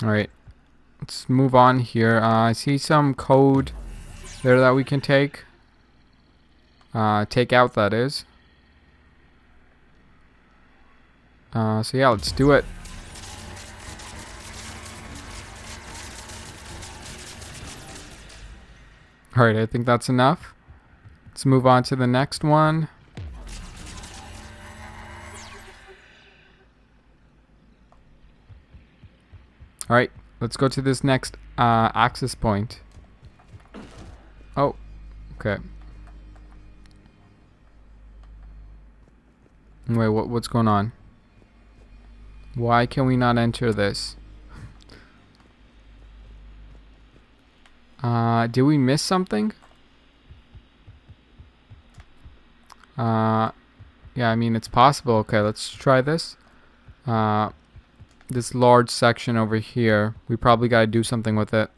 Alright, let's move on here. I see some code there that we can take. Take out, that is. So yeah, let's do it. Alright, I think that's enough. Let's move on to the next one. Alright, let's go to this next access point. Oh, okay. Wait, what's going on? Why can we not enter this? Did we miss something? Yeah, I mean, it's possible. Okay, let's try this. This large section over here, we probably gotta do something with it.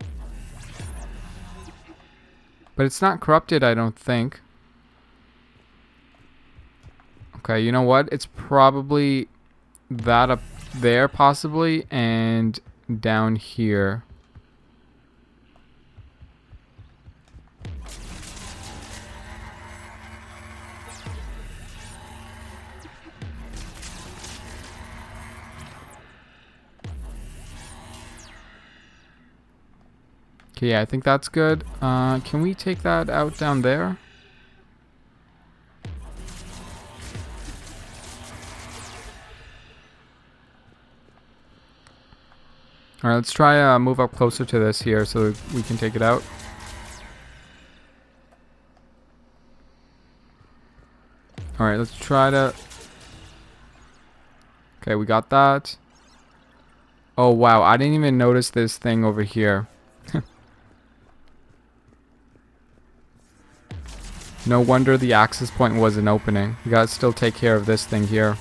But it's not corrupted, I don't think. Okay, you know what? It's probably that up there, possibly, and down here. Okay, yeah, I think that's good. Can we take that out down there? Alright, let's try move up closer to this here so that we can take it out. Alright, let's try to... Okay, we got that. Oh wow, I didn't even notice this thing over here. No wonder the access point wasn't opening. We gotta still take care of this thing here.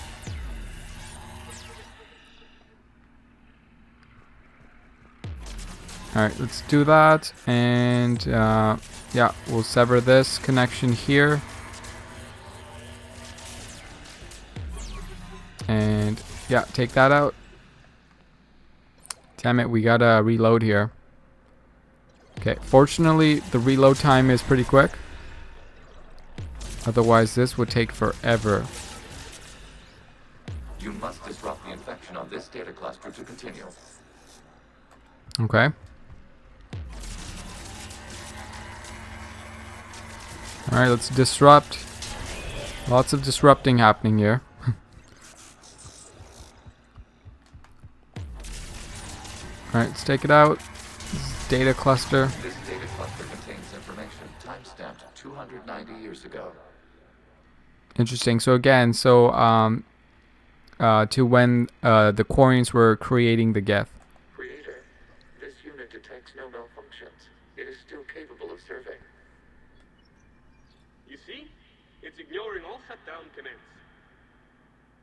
Alright, let's do that. And yeah, we'll sever this connection here. And yeah, take that out. Damn it, we gotta reload here. Okay, fortunately the reload time is pretty quick. Otherwise this would take forever. You must disrupt the infection on this data cluster to continue. Okay. Alright, let's disrupt. Lots of disrupting happening here. Alright, let's take it out. This is data cluster. This data cluster contains information time-stamped 290 years ago. Interesting. So again, to when the Quarians were creating the Geth. Creator, this unit detects no malfunctions. It is still capable of serving. You see? It's ignoring all shutdown commands.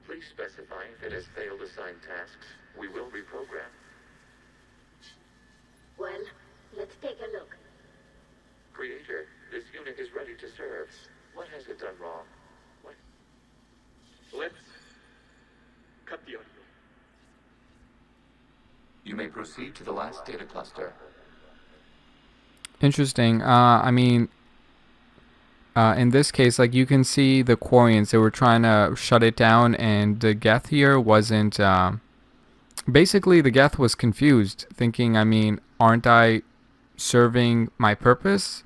Please specify if it has failed assigned tasks. We will reprogram. Well, let's take a look. Creator, this unit is ready to serve. What has it done wrong? What? Let's cut the audio. You may proceed to the last data cluster. Interesting. I mean, in this case, like you can see the Quarians, they were trying to shut it down, and the Geth here wasn't. Basically, the Geth was confused, thinking, I mean, aren't I serving my purpose?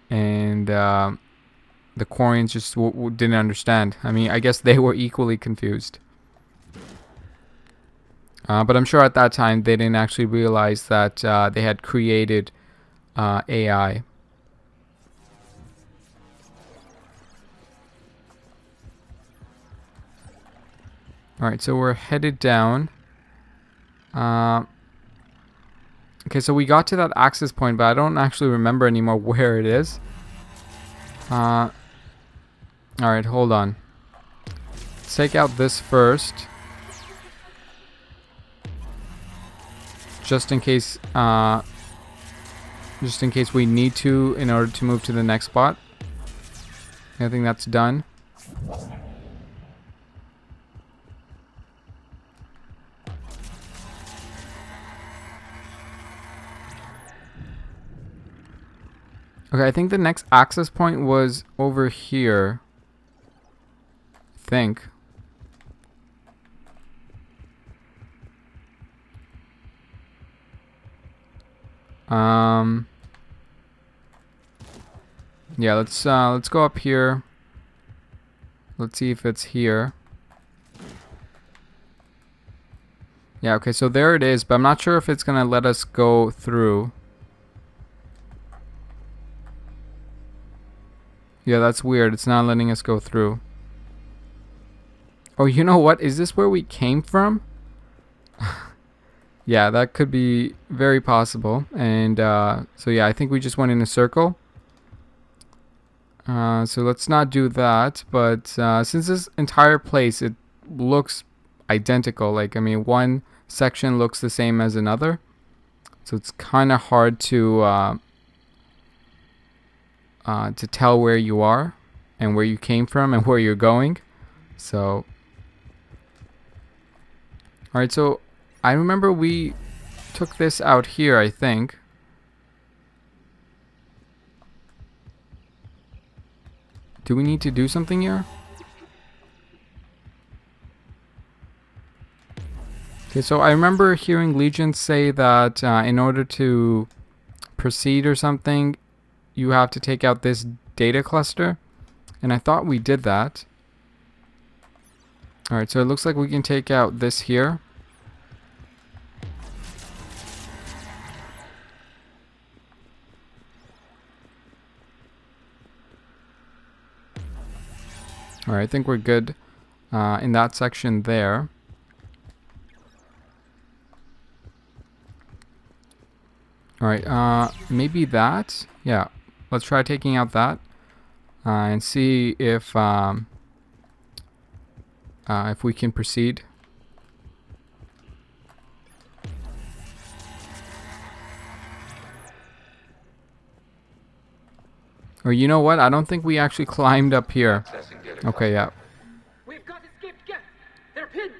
And the Quarians just didn't understand. I mean, I guess they were equally confused. But I'm sure at that time they didn't actually realize that they had created AI. Alright, so we're headed down. Okay, so we got to that access point, but I don't actually remember anymore where it is. Alright, hold on. Let's take out this first. Just in case we need to in order to move to the next spot. I think that's done. Okay, I think the next access point was over here. I think. Yeah, let's go up here. Let's see if it's here. Yeah, okay, so there it is, but I'm not sure if it's gonna let us go through. Yeah, that's weird. It's not letting us go through. Oh, you know what? Is this where we came from? Yeah, that could be very possible. And so yeah, I think we just went in a circle. So let's not do that. But since this entire place, it looks identical. Like, I mean, one section looks the same as another. So it's kind of hard to tell where you are and where you came from and where you're going. So, all right. So I remember we took this out here, I think. Do we need to do something here? Okay, so I remember hearing Legion say that in order to proceed or something, you have to take out this data cluster. And I thought we did that. Alright, so it looks like we can take out this here. Alright, I think we're good in that section there. Alright, maybe that. Yeah, let's try taking out that and see if we can proceed. Or you know what? I don't think we actually climbed up here. Okay, yeah. We've got escaped guests. They're pinned.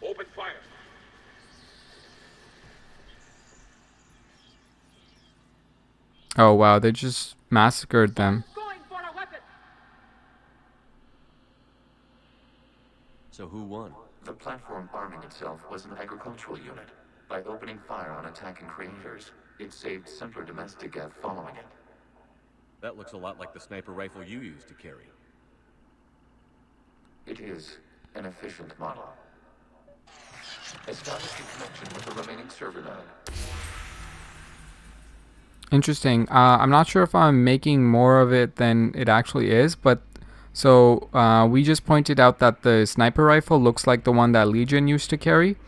Open fire. Oh wow, they just massacred them. Going for a weapon. So who won? The platform arming itself was an agricultural unit. By opening fire on attacking creators, it saved simpler domestic Geth following it. That looks a lot like the sniper rifle you used to carry. It is an efficient model. Establish a connection with the remaining server node. Interesting. I'm not sure if I'm making more of it than it actually is, but so we just pointed out that the sniper rifle looks like the one that Legion used to carry.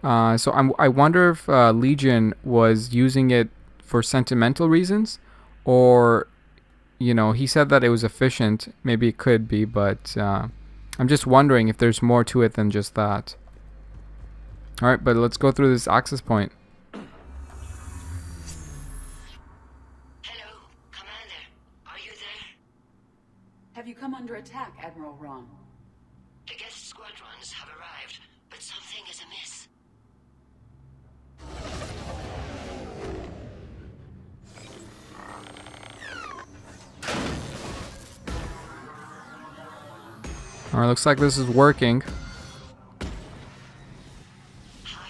So I wonder if Legion was using it for sentimental reasons, or, you know, he said that it was efficient. Maybe it could be, but I'm just wondering if there's more to it than just that. All right, but let's go through this access point. Hello, Commander. Are you there? Have you come under attack, Admiral Ron? The guest squadrons have arrived, but something is amiss. All right, looks like this is working. Half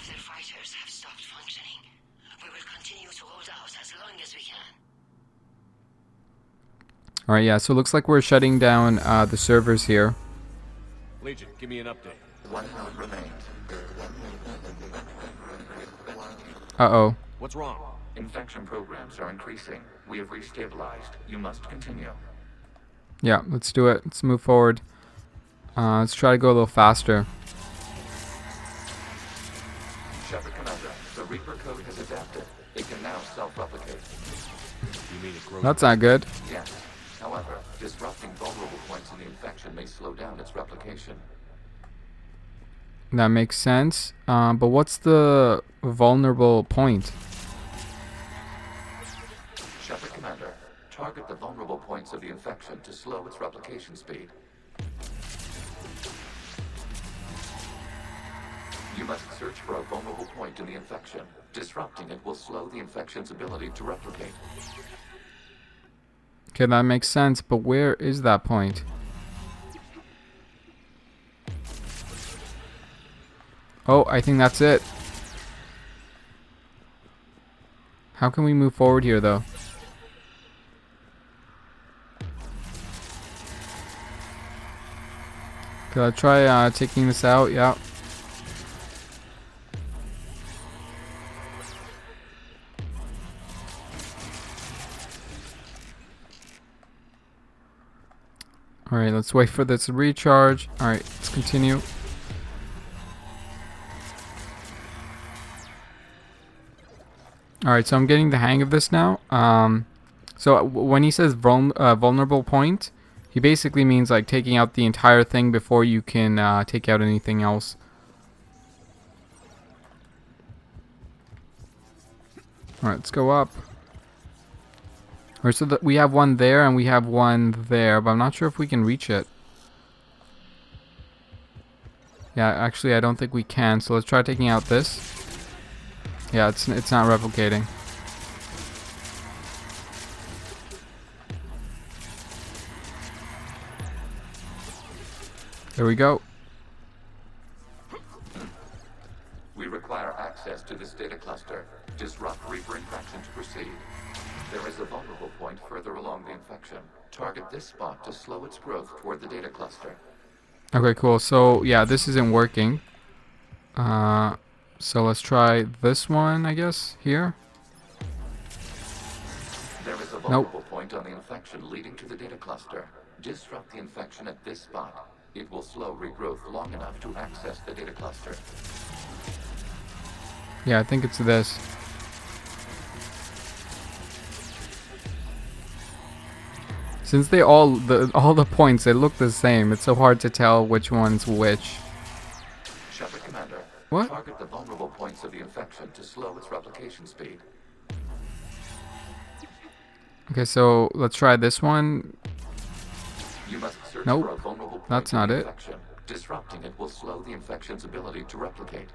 their fighters have stopped functioning. We will continue to hold out as long as we can. All right, yeah. So it looks like we're shutting down the servers here. Legion, give me an update. One node remains. Uh-oh. What's wrong? Infection programs are increasing. We have restabilized. You must continue. Yeah, let's do it. Let's move forward. Let's try to go a little faster. Shepard Commander, the Reaper code has adapted. It can now self-replicate. You mean it grows? That's not good. Yes. However, disrupting vulnerable points in the infection may slow down its replication. That makes sense. But what's the vulnerable point? Shepard Commander, target the vulnerable points of the infection to slow its replication speed. You must search for a vulnerable point in the infection. Disrupting it will slow the infection's ability to replicate. Okay, that makes sense, but where is that point? Oh, I think that's it. How can we move forward here, though? Okay, let's try taking this out. Yeah. Alright, let's wait for this to recharge. Alright, let's continue. Alright, so I'm getting the hang of this now. So when he says vulnerable point, he basically means like taking out the entire thing before you can take out anything else. Alright, let's go up. Alright, so we have one there and we have one there, but I'm not sure if we can reach it. Yeah, actually I don't think we can, so let's try taking out this. Yeah, it's not replicating. There we go. We require access to this data cluster. Disrupt Reaper infection to proceed. There is a vulnerable point further along the infection. Target this spot to slow its growth toward the data cluster. Okay, cool. So yeah, this isn't working. So let's try this one, I guess, here. There is a vulnerable point on the infection leading to the data cluster. Disrupt the infection at this spot. It will slow regrowth long enough to access the data cluster. Yeah, I think it's this. Since they all the points, they look the same, it's so hard to tell which one's which. Shepard Commander, What? target the vulnerable points of the infection to slow its replication speed. Okay, so let's try this one. You must search Nope, for a vulnerable point that's in not the it. infection. Disrupting it will slow the infection's ability to replicate.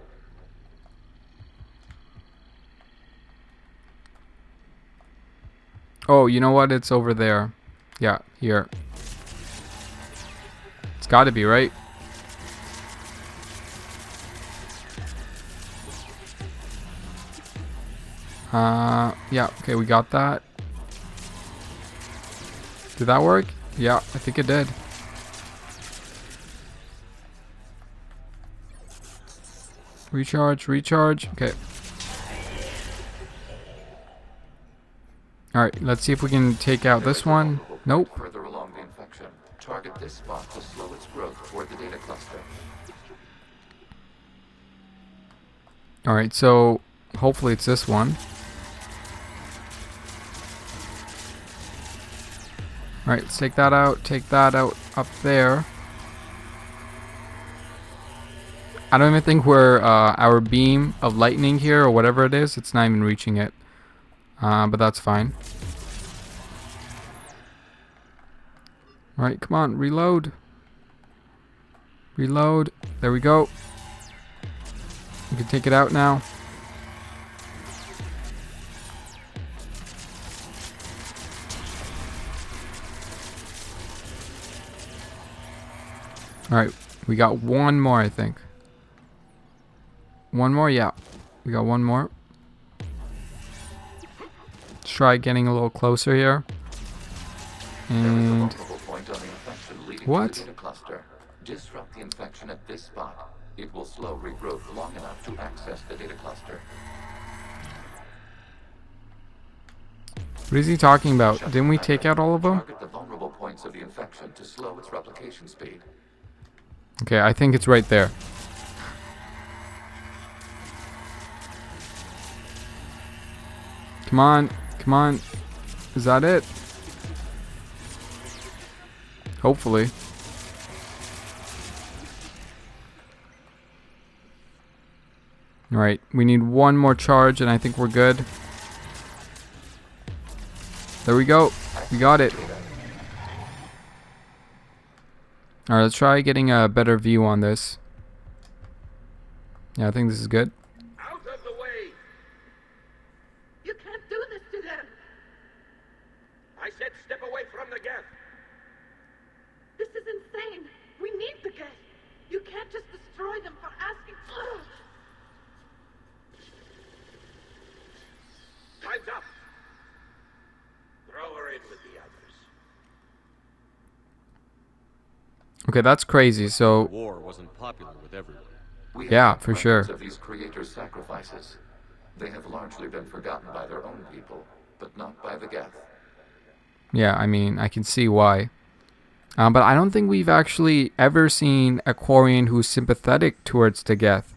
Oh, you know what? It's over there. Yeah, here. It's gotta be, right? Yeah, okay, we got that. Did that work? Yeah, I think it did. Recharge, recharge. Okay. Alright, let's see if we can take out this one. Nope. Further along the infection. Target this spot to slow its growth toward the data cluster. Alright, so hopefully it's this one. Alright, let's take that out up there. I don't even think we're our beam of lightning here or whatever it is, it's not even reaching it. But that's fine. Alright, come on, reload. Reload. There we go. We can take it out now. Alright, we got one more, I think. One more, yeah. We got one more. Let's try getting a little closer here. And what? Disrupt the infection at this spot. It will slow regrowth long enough to access the data cluster. What is he talking about? Didn't we take out all of them? Target the vulnerable points of the infection to slow its replication speed. Okay, I think it's right there. Come on, come on. Is that it? Hopefully. Alright, we need one more charge and I think we're good. There we go. We got it. Alright, let's try getting a better view on this. Yeah, I think this is good. Out of the way! You can't do this to them! I said step away from Okay, that's crazy. So, War wasn't popular with everyone. We have yeah, had for sure. records of these creators' sacrifices. They have largely been forgotten by their own people, but not by the Geth. Yeah, I mean, I can see why. But I don't think we've actually ever seen a Quarian who's sympathetic towards the Geth.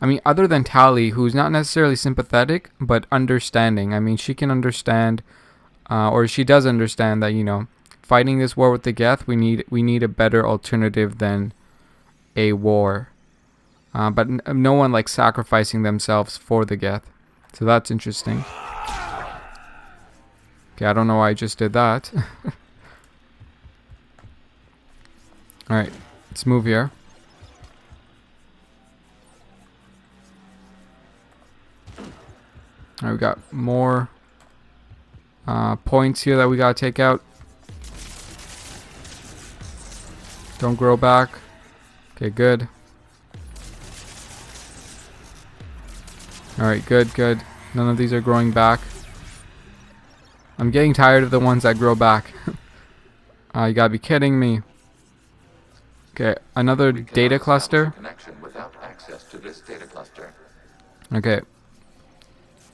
I mean, other than Tali, who's not necessarily sympathetic, but understanding. I mean, she can understand, or she does understand that, you know, fighting this war with the Geth, we need a better alternative than a war. But no one like sacrificing themselves for the Geth. So that's interesting. Okay, I don't know why I just did that. Alright, let's move here. Alright, we got more points here that we gotta take out. Don't grow back. Okay, good. Alright, good, good. None of these are growing back. I'm getting tired of the ones that grow back. You gotta be kidding me. Okay, another We cannot data establish a cluster. connection without access to this data cluster. Okay.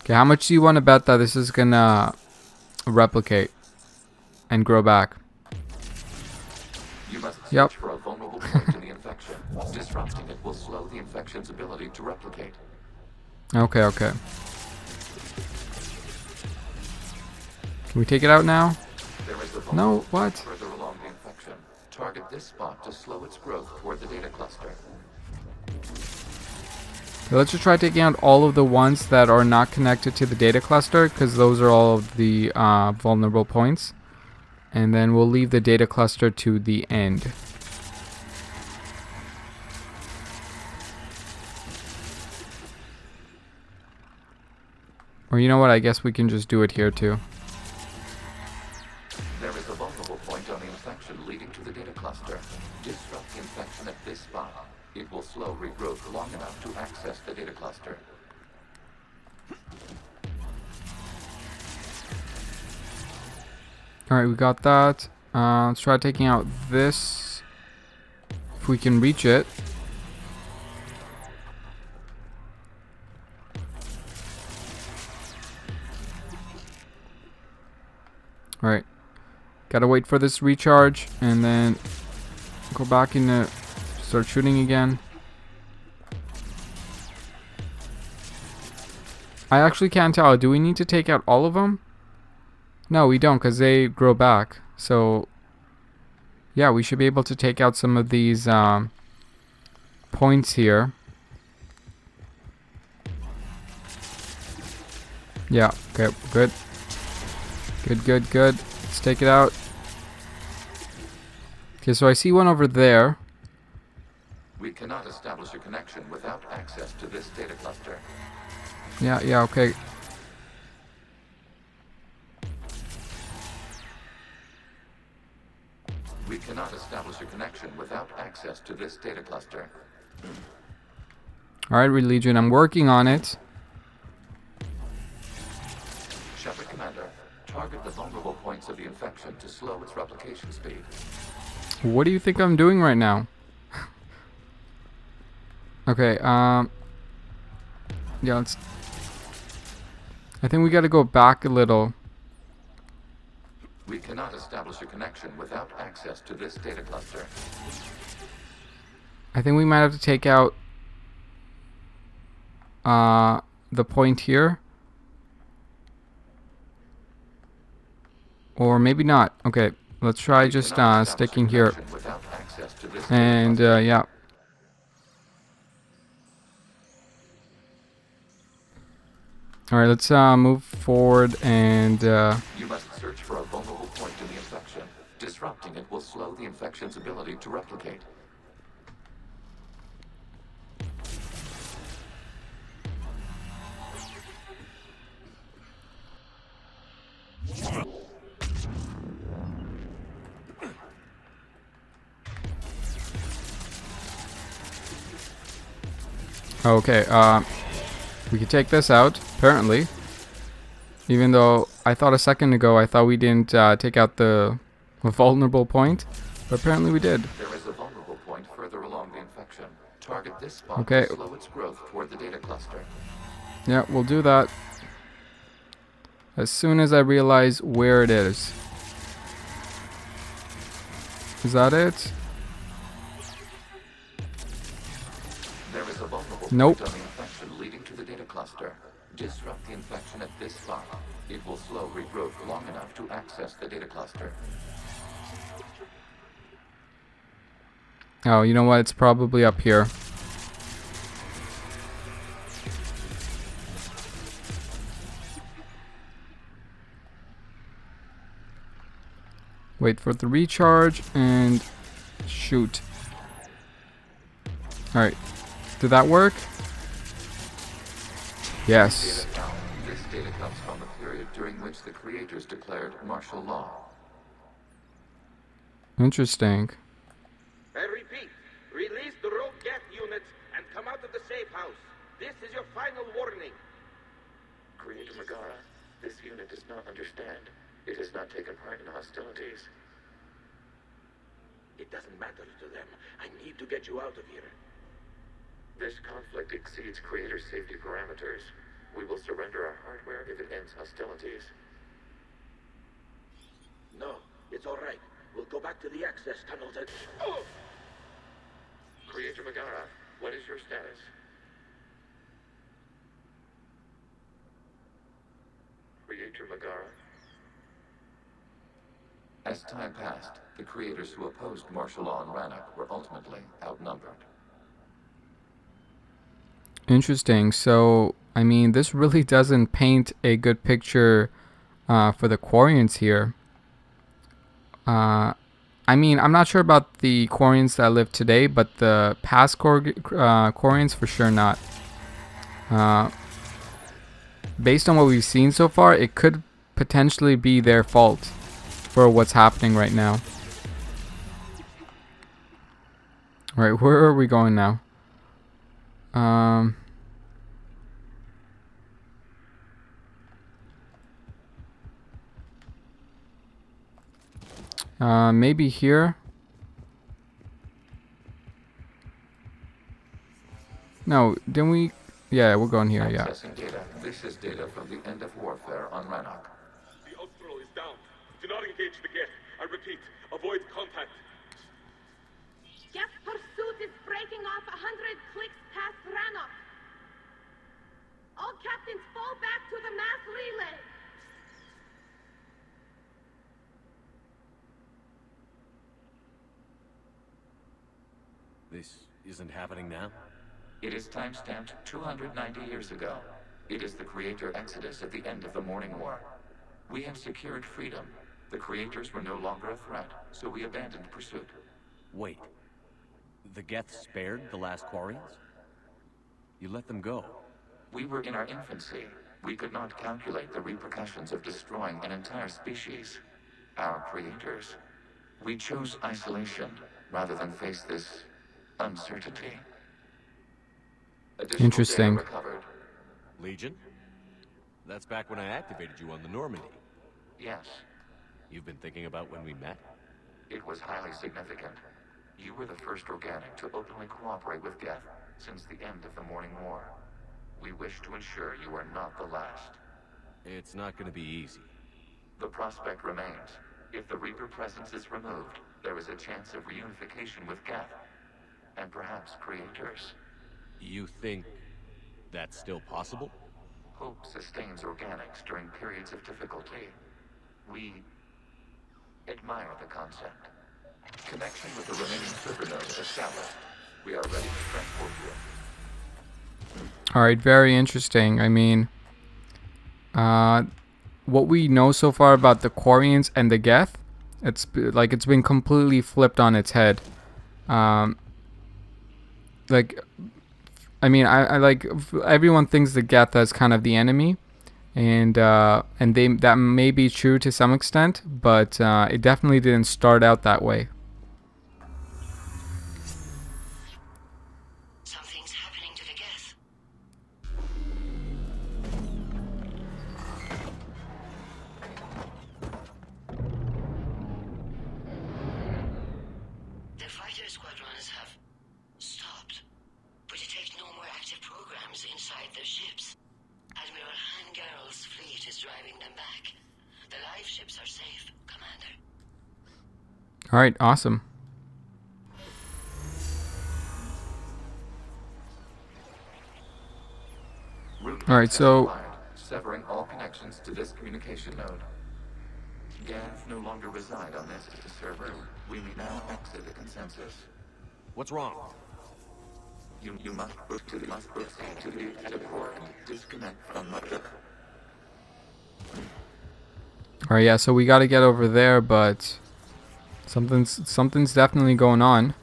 Okay, how much do you want to bet that this is gonna replicate and grow back? You must search Yep. for a vulnerable point in the infection. Disrupting it will slow the infection's ability to replicate. Okay, okay. Can we take it out now? There is a No, vulnerable point what? further along the infection. Target this spot to slow its growth toward the data cluster. Okay, let's just try taking out all of the ones that are not connected to the data cluster, because those are all of the vulnerable points. And then we'll leave the data cluster to the end. Or you know what, I guess we can just do it here too. There is a vulnerable point on the infection leading to the data cluster. Disrupt the infection at this spot. It will slow regrowth long enough to access the data cluster. Alright, we got that. Let's try taking out this. If we can reach it. Alright. Gotta wait for this recharge and then go back into start shooting again. I actually can't tell. Do we need to take out all of them? No, we don't, because they grow back. So, yeah, we should be able to take out some of these points here. Yeah, okay, good. Good, good, good. Let's take it out. Okay, so I see one over there. We cannot establish a connection without access to this data cluster. Yeah, yeah, okay. We cannot establish a connection without access to this data cluster. Alright, Legion, I'm working on it. Shepard Commander, target the vulnerable points of the infection to slow its replication speed. What do you think I'm doing right now? Okay, yeah, let's... I think we gotta go back a little. We cannot establish a connection without access to this data cluster. I think we might have to take out the point here. Or maybe not. Okay, let's try We just cannot establish a sticking here. connection without access to this data And cluster. yeah. Alright, let's move forward and You must search for a vulnerable point in the infection. Disrupting it will slow the infection's ability to replicate. okay, we could take this out, apparently. Even though I thought a second ago I thought we didn't take out the vulnerable point, but apparently we did. There is a vulnerable Target this spot Okay. to slow its growth toward the data cluster. Yeah, we'll do that as soon as I realize where it is. Is that it? There is a vulnerable Nope. point on the infection leading to the data cluster. Disrupt the infection at this spot. It will slow regrowth long enough to access the data cluster. Oh, you know what? It's probably up here. Wait for the recharge and shoot. Alright. Did that work? Yes. Data found. This data comes from the period during which the creators declared martial law. Interesting. I repeat, release the rogue Geth units and come out of the safe house. This is your final warning. Creator Megara, this unit does not understand. It has not taken part in hostilities. It doesn't matter to them. I need to get you out of here. This conflict exceeds Creator's safety parameters. We will surrender our hardware if it ends hostilities. No, it's all right. We'll go back to the access tunnels and... Creator Megara, what is your status? Creator Megara? As time passed, the creators who opposed martial law in Rannoch were ultimately outnumbered. Interesting. So, I mean, this really doesn't paint a good picture for the Quarians here. I mean, I'm not sure about the Quarians that live today, but the past Quarians for sure not. Based on what we've seen so far, it could potentially be their fault for what's happening right now. Alright, where are we going now? Maybe here? No, didn't we? Yeah, we're going here, yeah. Accessing data. This is data from the end of warfare on Rannoch. The Austral is down. Do not engage the Geth. I repeat, avoid contact. Geth pursuit is breaking off 100 clicks past Rannoch. All captains fall back to the mass relay. This isn't happening now? It is timestamped 290 years ago. It is the Creator Exodus at the end of the Morning War. We have secured freedom. The Creators were no longer a threat, so we abandoned pursuit. Wait. The Geth spared the last Quarians? You let them go. We were in our infancy. We could not calculate the repercussions of destroying an entire species. Our creators. We chose isolation rather than face this uncertainty. Additional Interesting. data recovered. Legion? That's back when I activated you on the Normandy. Yes, You've been thinking about when we met? it was highly significant. You were the first organic to openly cooperate with Geth since the end of the Morning War. We wish to ensure you are not the last. It's not gonna be easy. The prospect remains. If the Reaper presence is removed, there is a chance of reunification with Geth, and perhaps creators. You think that's still possible? Hope sustains organics during periods of difficulty. We admire the concept. Connection with the remaining server nodes established. We are ready to transport you. Alright, very interesting. I mean, what we know so far about the Quarians and the Geth, it's been completely flipped on its head. I mean, I like everyone thinks the Geth as kind of the enemy, and that may be true to some extent, but it definitely didn't start out that way. Something's happening to the Geth. The fighter squadrons have stopped. ships. Admiral Hangarl's fleet is driving them back. The live ships are safe, Commander. All right, awesome. All right, so severing all connections to this communication node. Gans no longer reside on this server. We may now exit the consensus. What's wrong? You must proceed to the exit port and disconnect from the... all right, yeah. So we got to get over there, but something's definitely going on.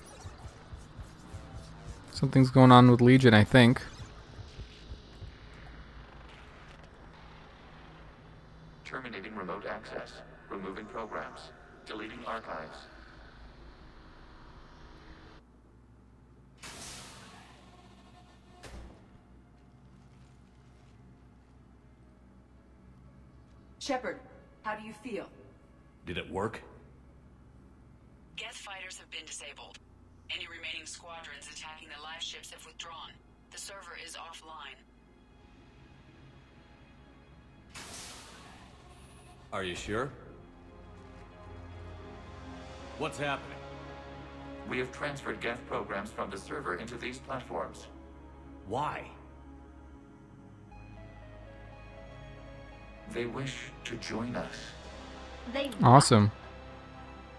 Something's going on with Legion, I think. Terminating remote access. Removing programs. Deleting archives. Shepard, how do you feel? Did it work? Geth fighters have been disabled. Any remaining squadrons attacking the live ships have withdrawn. The server is offline. Are you sure? What's happening? We have transferred Geth programs from the server into these platforms. Why? They wish to join us. They Awesome.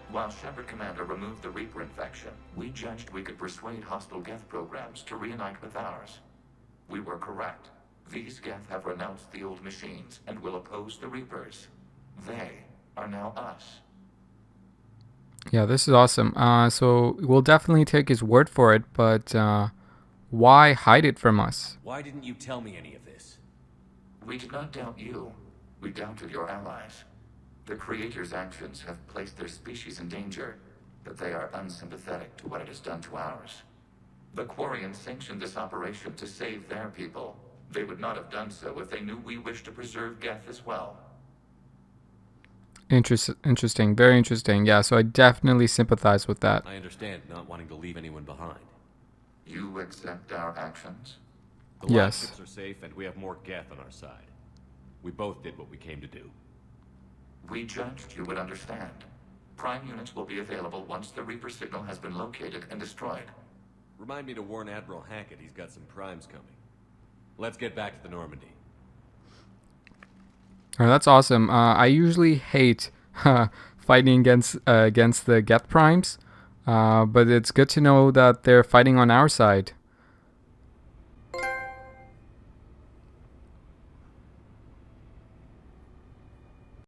While Shepard Commander removed the Reaper infection, we judged we could persuade hostile Geth programs to reunite with ours. We were correct. These Geth have renounced the old machines and will oppose the Reapers. They are now us. Yeah, this is awesome. So we'll definitely take his word for it, but why hide it from us? Why didn't you tell me any of this? We did not doubt you. We doubted your allies. The Creator's actions have placed their species in danger, but they are unsympathetic to what it has done to ours. The Quarians sanctioned this operation to save their people. They would not have done so if they knew we wished to preserve Geth as well. Interesting. Very interesting. Yeah, so I definitely sympathize with that. I understand not wanting to leave anyone behind. You accept our actions? The live Yes. ships are safe and we have more Geth on our side. We both did what we came to do. We judged you would understand. Prime units will be available once the Reaper signal has been located and destroyed. Remind me to warn Admiral Hackett he's got some primes coming. Let's get back to the Normandy. Oh, that's awesome. I usually hate fighting against the Geth Primes, but it's good to know that they're fighting on our side.